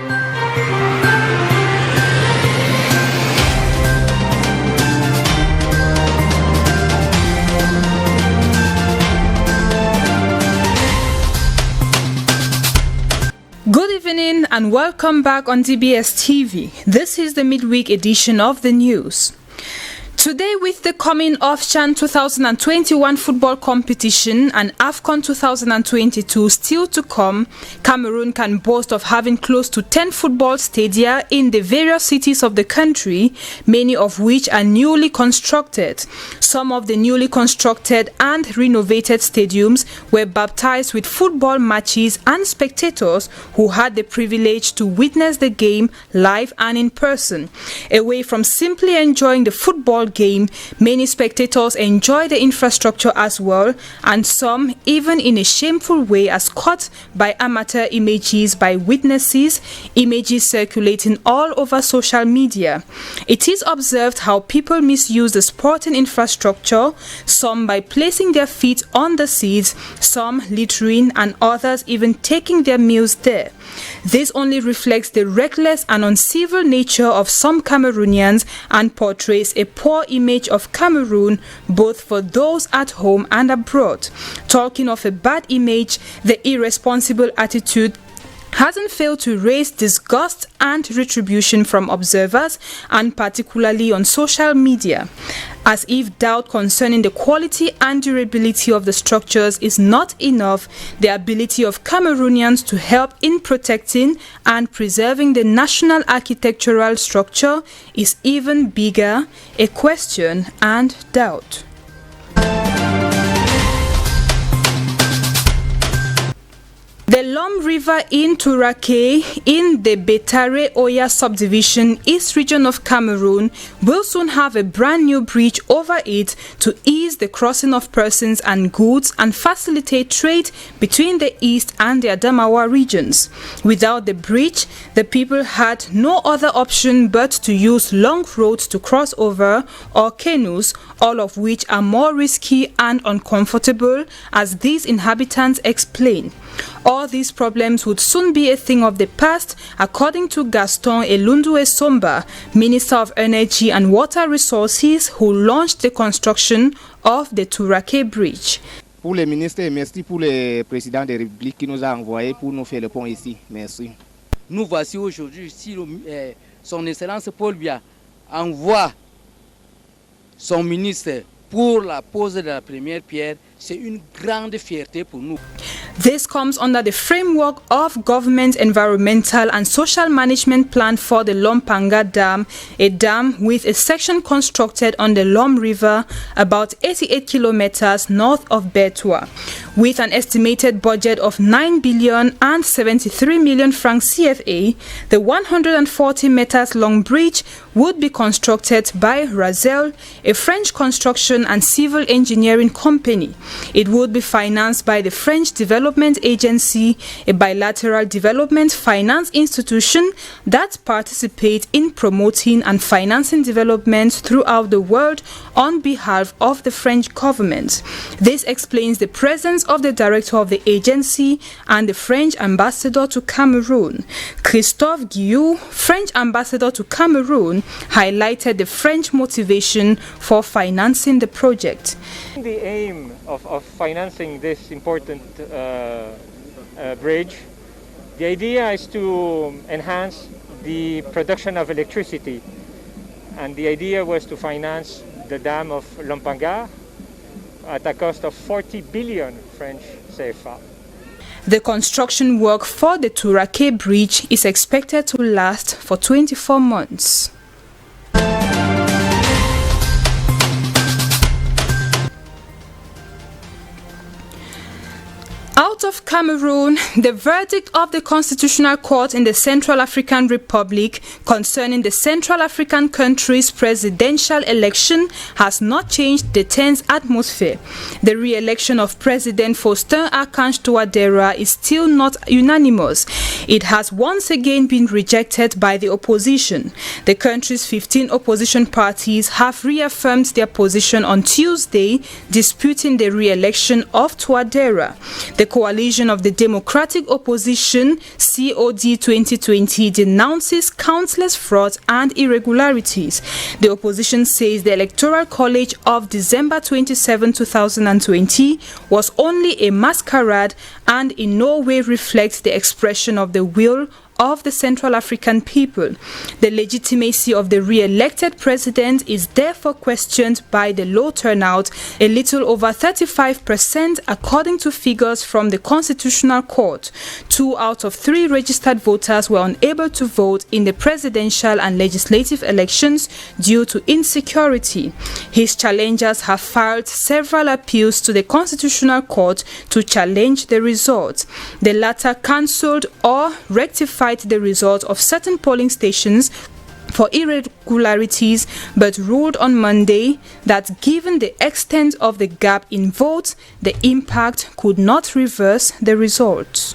Good evening and welcome back on DBS TV. This is the midweek edition of the news. Today, with the coming of CHAN 2021 football competition and AFCON 2022 still to come, Cameroon can boast of having close to 10 football stadia in the various cities of the country, many of which are newly constructed. Some of the newly constructed and renovated stadiums were baptized with football matches and spectators who had the privilege to witness the game live and in person. Away from simply enjoying the football game, many spectators enjoy the infrastructure as well, and some even in a shameful way as caught by amateur images by witnesses, images circulating all over social media. It is observed how people misuse the sporting infrastructure, some by placing their feet on the seats, some littering, and others even taking their meals there. This only reflects the reckless and uncivil nature of some Cameroonians and portrays a poor image of Cameroon both for those at home and abroad. Talking of a bad image, the irresponsible attitude hasn't failed to raise disgust and retribution from observers, and particularly on social media. As if doubt concerning the quality and durability of the structures is not enough, the ability of Cameroonians to help in protecting and preserving the national architectural structure is even bigger, a question and doubt. The Lom River in Turake, in the Betare Oya subdivision, East region of Cameroon, will soon have a brand new bridge over it to ease the crossing of persons and goods and facilitate trade between the East and the Adamawa regions. Without the bridge, the people had no other option but to use long roads to cross over, or canoes, all of which are more risky and uncomfortable, as these inhabitants explain. All these problems would soon be a thing of the past, according to Gaston Elundue Somba, Minister of Energy and Water Resources, who launched the construction of the Turake Bridge. Pour les ministres, merci pour le président de la République qui nous a envoyé pour nous faire le pont ici. Merci. Nous voici aujourd'hui ici, son Excellence Paul Biya envoie son ministre pour la pose de la première pierre. C'est une grande fierté pour nous. This comes under the framework of Government Environmental and Social Management Plan for the Lompanga Dam, a dam with a section constructed on the Lom River about 88 kilometers north of Betua. With an estimated budget of 9 billion and 73 million francs CFA, the 140 meters long bridge would be constructed by Razel, a French construction and civil engineering company. It would be financed by the French Development Agency, a bilateral development finance institution that participates in promoting and financing development throughout the world on behalf of the French government. This explains the presence of the director of the agency and the French ambassador to Cameroon. Christophe Guillou, French ambassador to Cameroon, highlighted the French motivation for financing the project. The aim of financing this important bridge, the idea is to enhance the production of electricity, and the idea was to finance the dam of Lompanga at a cost of 40 billion French CFA. The construction work for the Turake Bridge is expected to last for 24 months. Out of Cameroon, the verdict of the Constitutional Court in the Central African Republic concerning the Central African country's presidential election has not changed the tense atmosphere. The re-election of President Faustin Archange Touadéra is still not unanimous. It has once again been rejected by the opposition. The country's 15 opposition parties have reaffirmed their position on Tuesday, disputing the re-election of Touadéra. The Coalition of the Democratic Opposition, COD 2020, denounces countless frauds and irregularities. The opposition says the Electoral College of December 27, 2020 was only a masquerade and in no way reflects the expression of the will of the Central African people. The legitimacy of the re-elected president is therefore questioned by the low turnout, a little over 35% according to figures from the Constitutional Court. 2 out of 3 registered voters were unable to vote in the presidential and legislative elections due to insecurity. His challengers have filed several appeals to the Constitutional Court to challenge the results. The latter cancelled or rectified the result of certain polling stations for irregularities, but ruled on Monday that given the extent of the gap in votes, the impact could not reverse the results.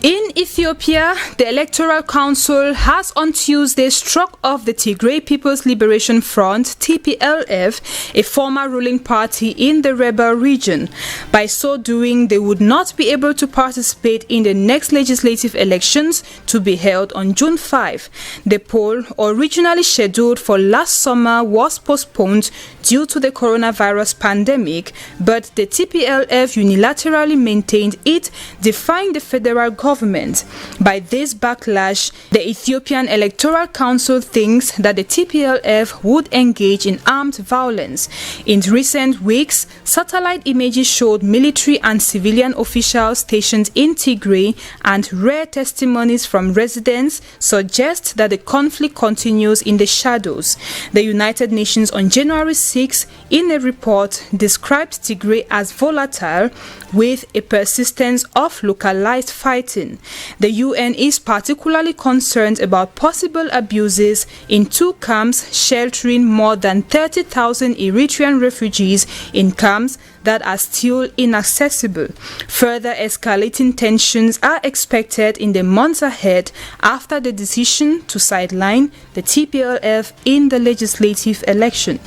In Ethiopia, the Electoral Council has on Tuesday struck off the Tigray People's Liberation Front, TPLF, a former ruling party in the rebel region. By so doing, they would not be able to participate in the next legislative elections to be held on June 5. The poll, originally scheduled for last summer, was postponed due to the coronavirus pandemic, but the TPLF unilaterally maintained it, defying the federal government. By this backlash, the Ethiopian Electoral Council thinks that the TPLF would engage in armed violence. In recent weeks, satellite images showed military and civilian officials stationed in Tigray, and rare testimonies from residents suggest that the conflict continues in the shadows. The United Nations on January 6, in a report, described Tigray as volatile with a persistence of localized fighting. The UN is particularly concerned about possible abuses in 2 camps sheltering more than 30,000 Eritrean refugees in camps that are still inaccessible. Further escalating tensions are expected in the months ahead after the decision to sideline the TPLF in the legislative election.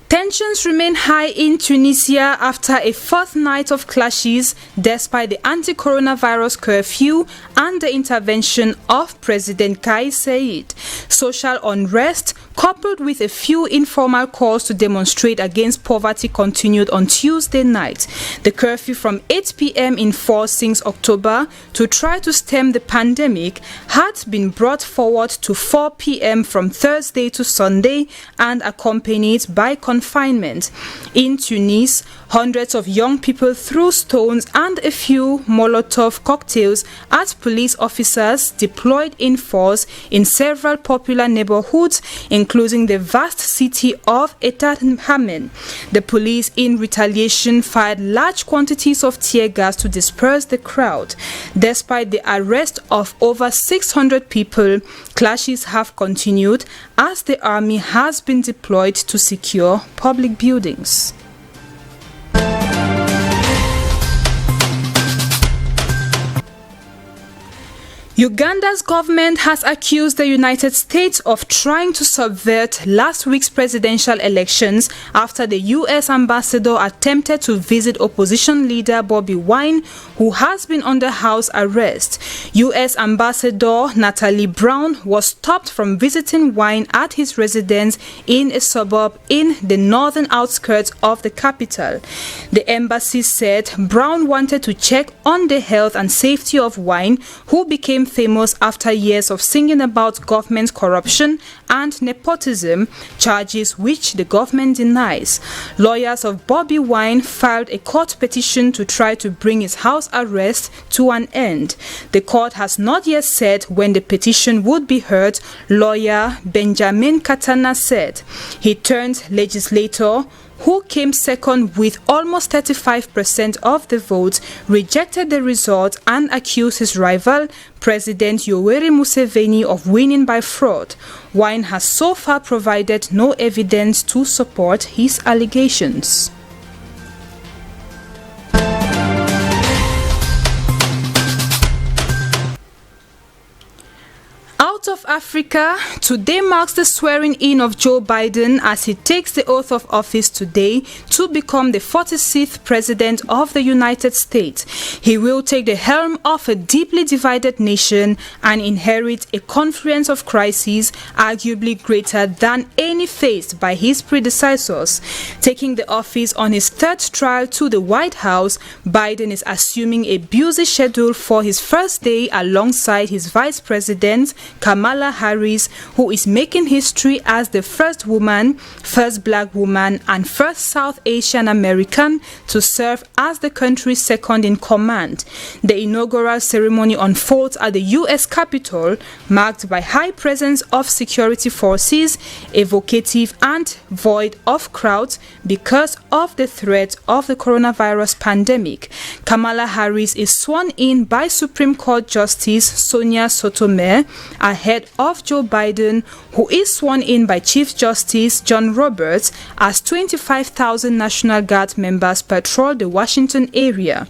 Tensions remain high in Tunisia after a 4th night of clashes despite the anti-coronavirus curfew and the intervention of President Kais Saied. Social unrest, coupled with a few informal calls to demonstrate against poverty, continued on Tuesday night. The curfew from 8 p.m. in force since October to try to stem the pandemic had been brought forward to 4 p.m. from Thursday to Sunday and accompanied by confinement. In Tunis, hundreds of young people threw stones and a few Molotov cocktails at police officers deployed in force in several popular neighborhoods, including the vast city of Etat Hamen. The police, in retaliation, fired large quantities of tear gas to disperse the crowd. Despite the arrest of over 600 people, clashes have continued as the army has been deployed to secure public buildings. Uganda's government has accused the United States of trying to subvert last week's presidential elections after the U.S. ambassador attempted to visit opposition leader Bobi Wine, who has been under house arrest. U.S. Ambassador Natalie Brown was stopped from visiting Wine at his residence in a suburb in the northern outskirts of the capital. The embassy said Brown wanted to check on the health and safety of Wine, who became famous after years of singing about government corruption and nepotism, charges which the government denies. Lawyers of Bobi Wine filed a court petition to try to bring his house arrest to an end. The court has not yet said when the petition would be heard, lawyer Benjamin Katana said. He turned legislator, who came second with almost 35% of the votes, rejected the result and accused his rival, President Yoweri Museveni, of winning by fraud. Wine has so far provided no evidence to support his allegations. Africa, today marks the swearing-in of Joe Biden as he takes the oath of office today to become the 46th President of the United States. He will take the helm of a deeply divided nation and inherit a confluence of crises arguably greater than any faced by his predecessors. Taking the office on his third trial to the White House, Biden is assuming a busy schedule for his first day alongside his Vice President, Kamala Harris, who is making history as the first woman, first black woman, and first South Asian American to serve as the country's second in command. The inaugural ceremony unfolds at the U.S. Capitol, marked by high presence of security forces, evocative and void of crowds because of the threat of the coronavirus pandemic. Kamala Harris is sworn in by Supreme Court Justice Sonia Sotomayor ahead of Joe Biden, who is sworn in by Chief Justice John Roberts, as 25,000 National Guard members patrol the Washington area.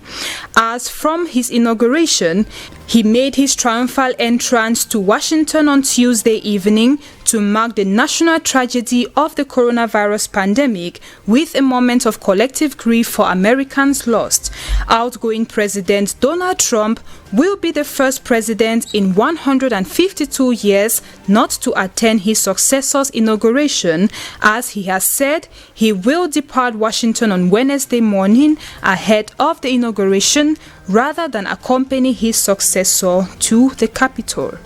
As from his inauguration, he made his triumphal entrance to Washington on Tuesday evening to mark the national tragedy of the coronavirus pandemic with a moment of collective grief for Americans lost. Outgoing President Donald Trump will be the first president in 152 years not to attend his successor's inauguration, as he has said he will depart Washington on Wednesday morning ahead of the inauguration rather than accompany his successor to the Capitol.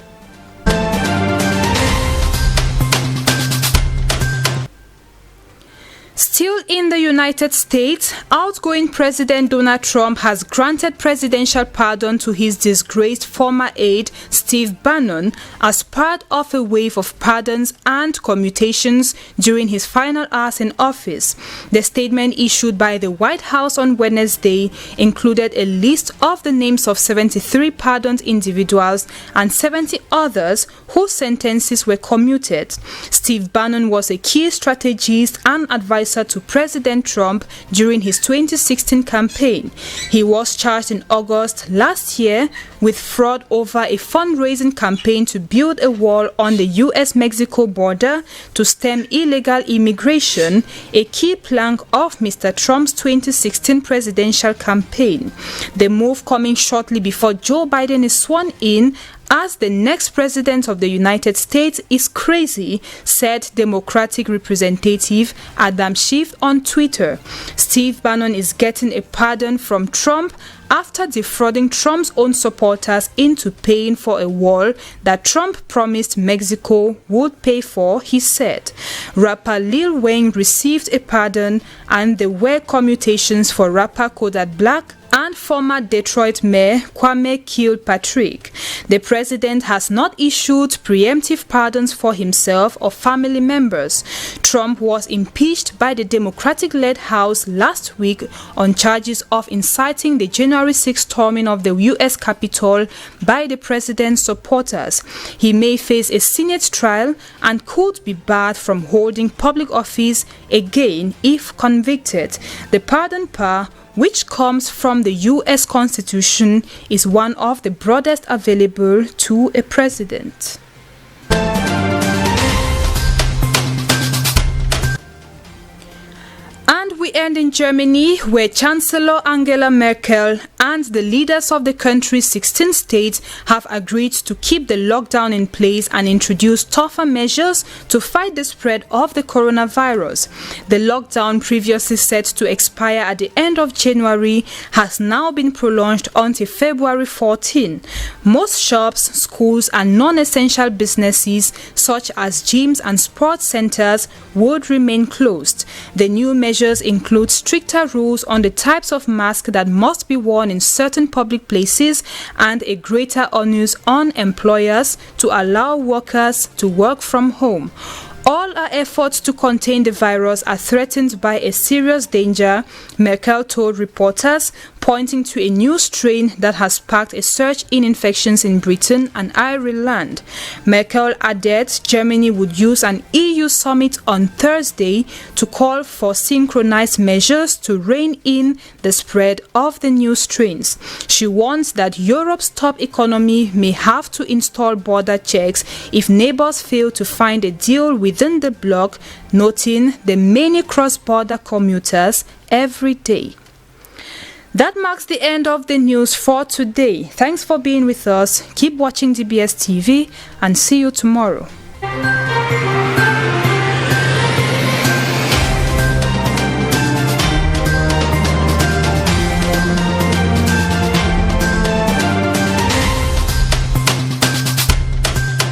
Still in the United States, outgoing President Donald Trump has granted presidential pardon to his disgraced former aide, Steve Bannon, as part of a wave of pardons and commutations during his final hours in office. The statement issued by the White House on Wednesday included a list of the names of 73 pardoned individuals and 70 others whose sentences were commuted. Steve Bannon was a key strategist and advisor to President Trump during his 2016 campaign. He was charged in August last year with fraud over a fundraising campaign to build a wall on the US-Mexico border to stem illegal immigration, a key plank of Mr. Trump's 2016 presidential campaign. The move coming shortly before Joe Biden is sworn in as the next president of the United States is crazy, said Democratic Representative Adam Schiff on Twitter. Steve Bannon is getting a pardon from Trump after defrauding Trump's own supporters into paying for a wall that Trump promised Mexico would pay for, he said. Rapper Lil Wayne received a pardon, and there were commutations for rapper Kodak Black and former Detroit Mayor Kwame Kilpatrick. The president has not issued preemptive pardons for himself or family members. Trump was impeached by the Democratic-led House last week on charges of inciting the January 6 storming of the U.S. Capitol by the president's supporters. He may face a Senate trial and could be barred from holding public office again if convicted. The pardon power, which comes from the U.S. Constitution, is one of the broadest available to a president. And we end in Germany, where Chancellor Angela Merkel and the leaders of the country's 16 states have agreed to keep the lockdown in place and introduce tougher measures to fight the spread of the coronavirus. The lockdown, previously set to expire at the end of January, has now been prolonged until February 14. Most shops, schools, and non-essential businesses, such as gyms and sports centers, would remain closed. The new measures include stricter rules on the types of masks that must be worn in certain public places and a greater onus on employers to allow workers to work from home. All our efforts to contain the virus are threatened by a serious danger, Merkel told reporters, pointing to a new strain that has sparked a surge in infections in Britain and Ireland. Merkel added Germany would use an EU summit on Thursday to call for synchronized measures to rein in the spread of the new strains. She warns that Europe's top economy may have to install border checks if neighbors fail to find a deal within the bloc, noting the many cross-border commuters every day. That marks the end of the news for today. Thanks for being with us. Keep watching DBS TV and see you tomorrow.